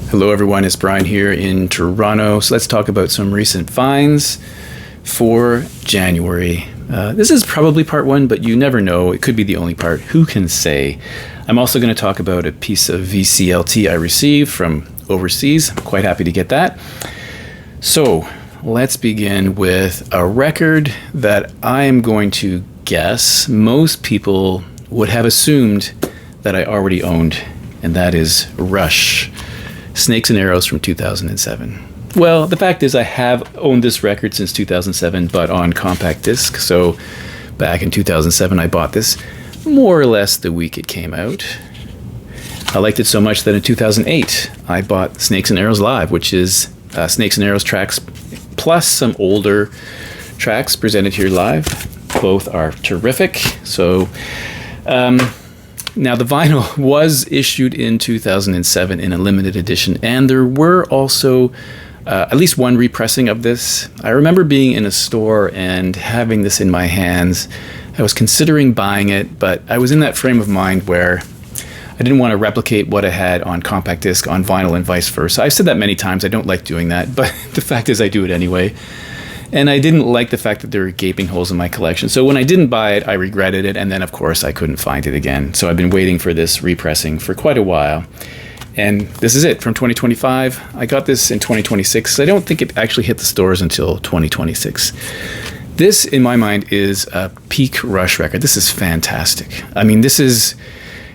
Hello everyone, it's Brian here in Toronto. So let's talk about some recent finds for January. This is probably part one, but you never know. It could be the only part. Who can say? I'm also going to talk about a piece of VCLT I received from overseas. I'm quite happy to get that. So let's begin with a record that I am going to guess most people would have assumed that I already owned, and that is Rush. Snakes and Arrows from 2007. Well, the fact is I have owned this record since 2007, but on compact disc. So back in 2007, I bought this more or less the week it came out. I liked it so much that in 2008, I bought Snakes and Arrows Live, which is Snakes and Arrows tracks plus some older tracks presented here live. Both are terrific. So, now, the vinyl was issued in 2007 in a limited edition, and there were also at least one repressing of this. I remember being in a store and having this in my hands. I was considering buying it, but I was in that frame of mind where I didn't want to replicate what I had on compact disc on vinyl and vice versa. I've said that many times. I don't like doing that, but the fact is I do it anyway. And I didn't like the fact that there were gaping holes in my collection. So when I didn't buy it, I regretted it. And then, of course, I couldn't find it again. So I've been waiting for this repressing for quite a while. And this is it from 2025. I got this in 2026. I don't think it actually hit the stores until 2026. This, in my mind, is a peak Rush record. This is fantastic. I mean, this is,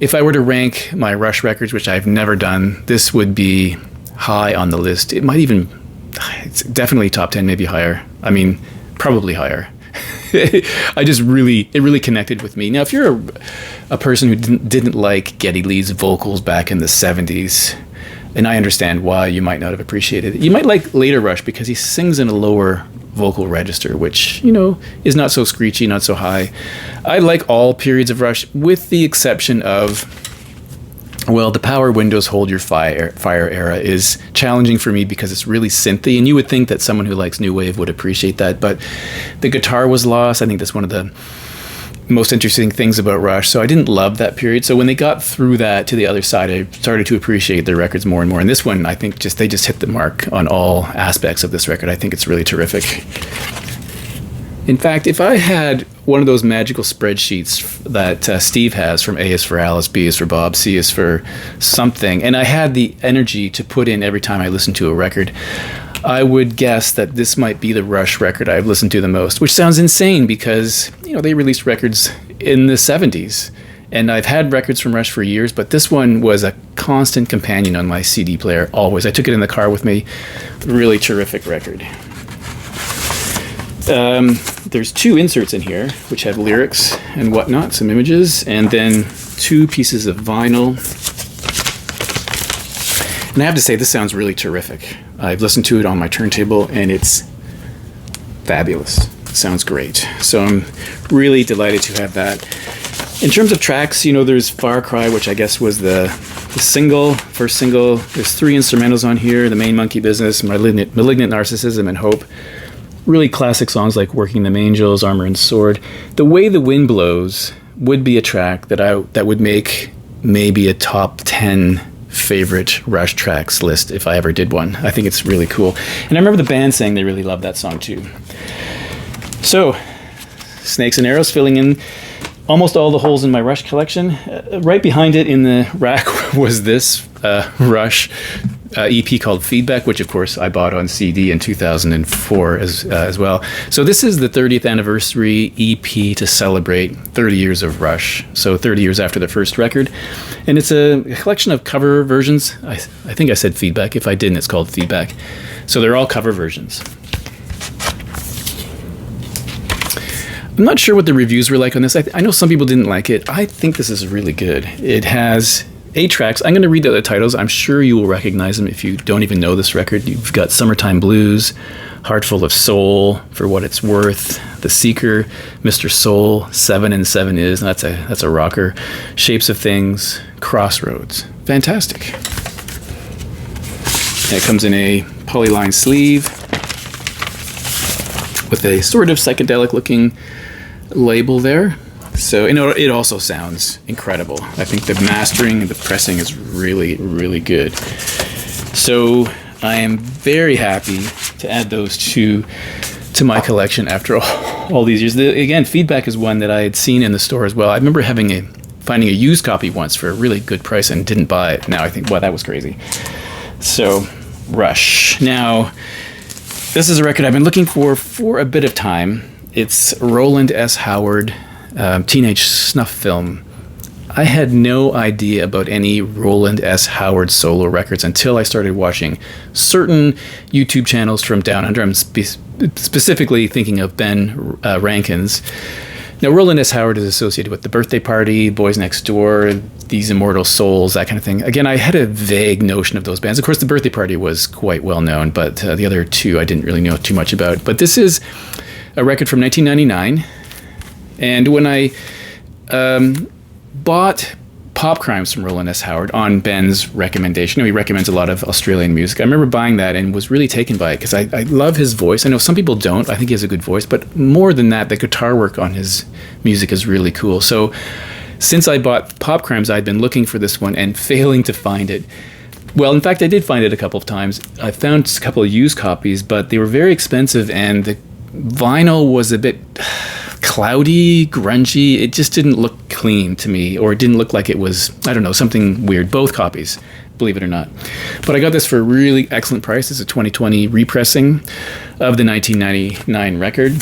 if I were to rank my Rush records, which I've never done, this would be high on the list. It might even, it's definitely top 10, maybe higher. I mean, probably higher. It really connected with me. Now, if you're a person who didn't like Geddy Lee's vocals back in the 70s, and I understand why you might not have appreciated it, you might like later Rush because he sings in a lower vocal register, which, you know, is not so screechy, not so high. I like all periods of Rush, with the exception of, well, the Power Windows Hold Your Fire era is challenging for me because it's really synthy, and you would think that someone who likes new wave would appreciate that, but the guitar was lost. I think that's one of the most interesting things about Rush, so I didn't love that period. So when they got through that to the other side, I started to appreciate their records more and more, and this one, I think they just hit the mark on all aspects of this record. I think it's really terrific. In fact, if I had one of those magical spreadsheets that Steve has from A is for Alice, B is for Bob, C is for something, and I had the energy to put in every time I listened to a record, I would guess that this might be the Rush record I've listened to the most, which sounds insane because, you know, they released records in the 70s, and I've had records from Rush for years, but this one was a constant companion on my CD player, always. I took it in the car with me. Really terrific record. There's two inserts in here, which have lyrics and whatnot, some images, and then two pieces of vinyl. And I have to say, this sounds really terrific. I've listened to it on my turntable, and it's fabulous. It sounds great. So I'm really delighted to have that. In terms of tracks, you know, there's Far Cry, which I guess was the first single. There's three instrumentals on here: The Main Monkey Business, Malignant Narcissism, and Hope. Really classic songs like Working Them Angels, Armor and Sword. The Way the Wind Blows would be a track that would make maybe a top 10 favorite Rush tracks list if I ever did one. I think it's really cool. And I remember the band saying they really loved that song too. So, Snakes and Arrows filling in almost all the holes in my Rush collection. Right behind it in the rack was this Rush EP called Feedback, which of course I bought on CD in 2004 as well. So this is the 30th anniversary EP to celebrate 30 years of Rush. So 30 years after the first record. And it's a collection of cover versions. I think I said Feedback. If I didn't, it's called Feedback. So they're all cover versions. I'm not sure what the reviews were like on this. I know some people didn't like it. I think this is really good. It has 8 tracks. I'm going to read the titles. I'm sure you will recognize them if you don't even know this record. You've got Summertime Blues, Heart Full of Soul, For What It's Worth, The Seeker, Mr. Soul, 7 and 7 Is, that's a rocker, Shapes of Things, Crossroads. Fantastic. And it comes in a polyline sleeve with a sort of psychedelic looking label there. So, you know, it also sounds incredible. I think the mastering and the pressing is really, really good. So I am very happy to add those two to my collection after all these years. Again, Feedback is one that I had seen in the store as well. I remember finding a used copy once for a really good price and didn't buy it. Now I think, wow, that was crazy. So, Rush. Now, this is a record I've been looking for a bit of time. It's Roland S. Howard, Teenage Snuff Film. I had no idea about any Roland S. Howard solo records until I started watching certain YouTube channels from Down Under. I'm specifically thinking of Ben Rankin's. Now, Roland S. Howard is associated with The Birthday Party, Boys Next Door, These Immortal Souls, that kind of thing. Again, I had a vague notion of those bands. Of course, The Birthday Party was quite well known, but the other two I didn't really know too much about. But this is a record from 1999, and when I bought Pop Crimes from Roland S. Howard on Ben's recommendation. He recommends a lot of Australian music. I remember buying that and was really taken by it because I love his voice. I know some people don't. I think he has a good voice, but more than that, the guitar work on his music is really cool. So since I bought Pop Crimes, I'd been looking for this one and failing to find it. Well, in fact, I did find it a couple of times. I found a couple of used copies, but they were very expensive and the vinyl was a bit cloudy, grungy. It just didn't look clean to me, or it didn't look like it was, I don't know, something weird. Both copies, believe it or not. But I got this for a really excellent price. It's a 2020 repressing of the 1999 record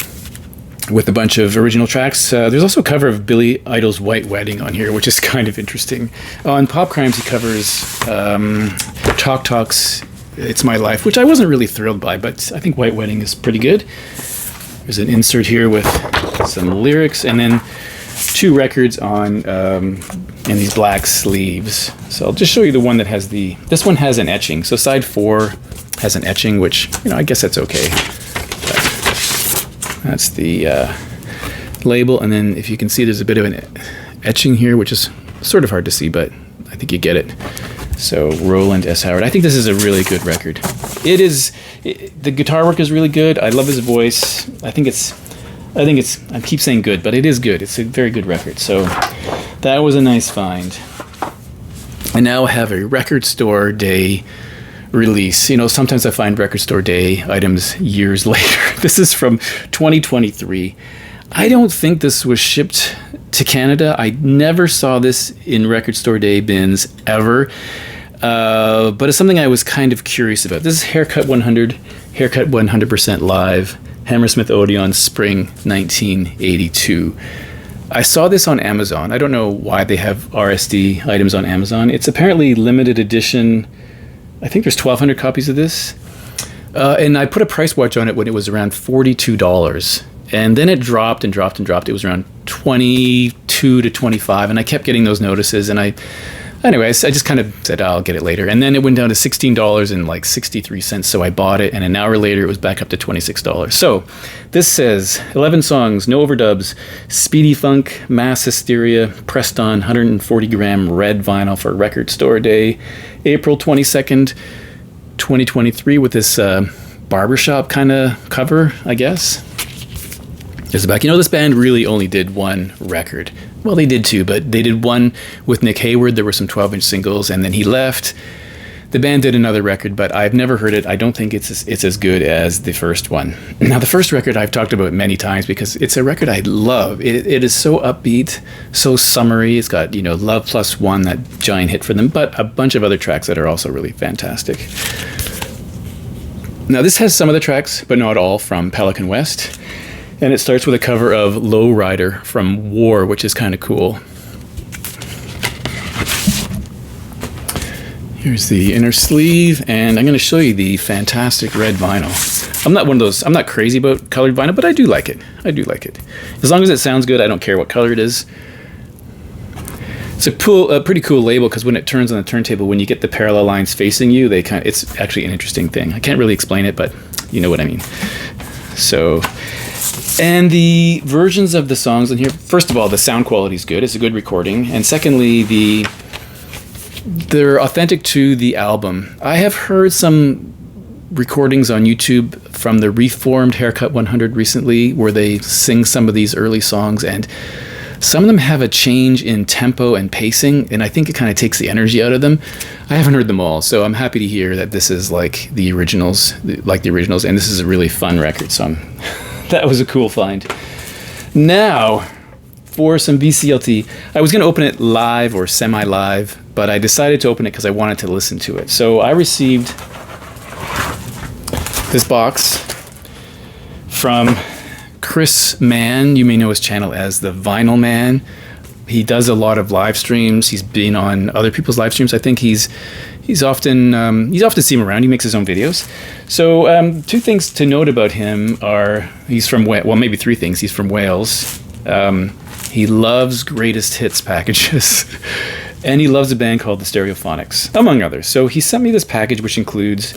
with a bunch of original tracks. There's also a cover of Billy Idol's White Wedding on here, which is kind of interesting. On Pop Crimes, he covers Chalk Talk's It's My Life, which I wasn't really thrilled by, but I think White Wedding is pretty good. There's an insert here with some lyrics, and then two records on in these black sleeves. So I'll just show you the one that has this one has an etching. So side 4 has an etching, which, I guess that's okay. But that's the label, and then if you can see, there's a bit of an etching here, which is sort of hard to see, but I think you get it. So Roland S. Howard. I think this is a really good record. The guitar work is really good. I love his voice. I keep saying good, but it is good. It's a very good record. So that was a nice find. I now have a record store day release. Sometimes I find record store day items years later. This is from 2023. I don't think this was shipped to Canada. I never saw this in record store day bins ever. But it's something I was kind of curious about. This is Haircut 100% Live, Hammersmith Odeon, Spring 1982. I saw this on Amazon. I don't know why they have RSD items on Amazon. It's apparently limited edition. I think there's 1,200 copies of this. And I put a price watch on it when it was around $42. And then it dropped and dropped and dropped. It was around 22 to 25, and I kept getting those notices. And I just kind of said, I'll get it later. And then it went down to $16.63. So I bought it, and an hour later it was back up to $26. So this says 11 songs, no overdubs, speedy funk, mass hysteria, pressed on 140 gram red vinyl for record store day, April 22nd, 2023, with this barbershop kind of cover, I guess. There's the back. This band really only did one record. Well, they did two, but they did one with Nick Hayward. There were some 12-inch singles, and then he left. The band did another record, but I've never heard it. I don't think it's as good as the first one. Now, the first record I've talked about many times because it's a record I love. It is so upbeat, so summery. It's got, Love Plus One, that giant hit for them, but a bunch of other tracks that are also really fantastic. Now, this has some of the tracks, but not all, from Pelican West. And it starts with a cover of Lowrider from War, which is kind of cool. Here's the inner sleeve, and I'm going to show you the fantastic red vinyl. I'm not crazy about colored vinyl, but I do like it. As long as it sounds good, I don't care what color it is. It's a pretty cool label, because when it turns on the turntable, when you get the parallel lines facing you, it's actually an interesting thing. I can't really explain it, but you know what I mean. So, and the versions of the songs in here, first of all, the sound quality is good. It's a good recording. And secondly, they're authentic to the album. I have heard some recordings on YouTube from the reformed Haircut 100 recently, where they sing some of these early songs, and Some of them have a change in tempo and pacing, and I think it kind of takes the energy out of them. I haven't heard them all, so I'm happy to hear that this is like the originals, and this is a really fun record, so that was a cool find. Now, for some VCLT, I was going to open it live or semi-live, but I decided to open it because I wanted to listen to it. So I received this box from Chris Mann. You may know his channel as the Vinyl Man. He does a lot of live streams. He's been on other people's live streams. I think he's often seen around. He makes his own videos. So two things to note about him are he's from maybe three things. He's from Wales. He loves greatest hits packages, and he loves a band called the Stereophonics, among others. So he sent me this package, which includes.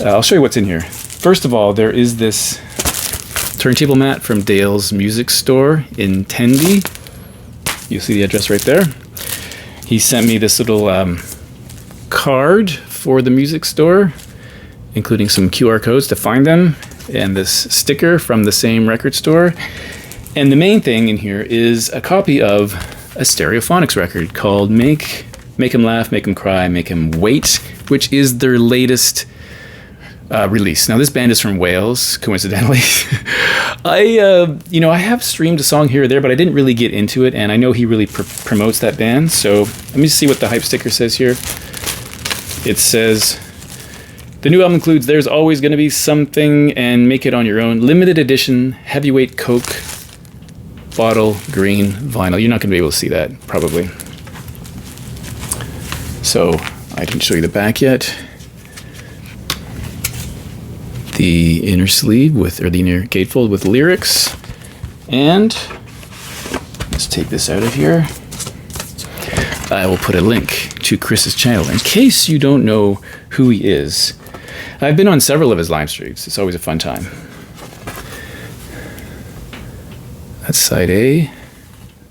I'll show you what's in here. First of all, there is this turntable mat from Dale's Music Store in Tenby. You'll see the address right there. He sent me this little card for the music store, including some QR codes to find them, and this sticker from the same record store. And the main thing in here is a copy of a Stereophonics record called Make 'Em Laugh, Make 'Em Cry, Make 'Em Wait, which is their latest release. Now, this band is from Wales, coincidentally. I have streamed a song here or there, but I didn't really get into it, and I know he really promotes that band. So let me see what the hype sticker says here. It says, the new album includes There's Always Gonna Be Something and Make It On Your Own, limited edition, heavyweight Coke, bottle, green, vinyl. You're not gonna be able to see that, probably. So I didn't show you the back yet. The inner sleeve the inner gatefold with lyrics, and let's take this out of here. I will put a link to Chris's channel in case you don't know who he is. I've been on several of his live streams. It's always a fun time. That's side A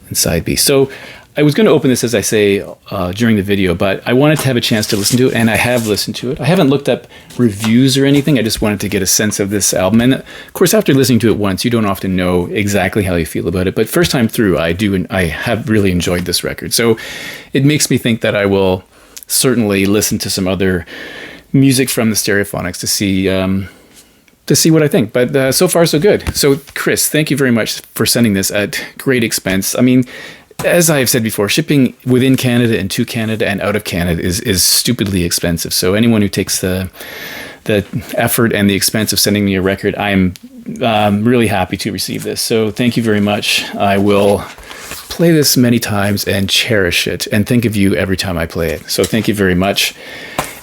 and side B. So I was going to open this, as I say, during the video, but I wanted to have a chance to listen to it, and I have listened to it. I haven't looked up reviews or anything. I just wanted to get a sense of this album. And of course, after listening to it once, you don't often know exactly how you feel about it. But first time through, I have really enjoyed this record. So it makes me think that I will certainly listen to some other music from the Stereophonics to see what I think. But so far, so good. So Chris, thank you very much for sending this at great expense. I mean, as I've said before, shipping within Canada and to Canada and out of Canada is stupidly expensive. So anyone who takes the effort and the expense of sending me a record, I'm really happy to receive this. So thank you very much. I will play this many times and cherish it and think of you every time I play it. So thank you very much.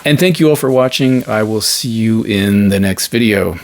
And thank you all for watching. I will see you in the next video.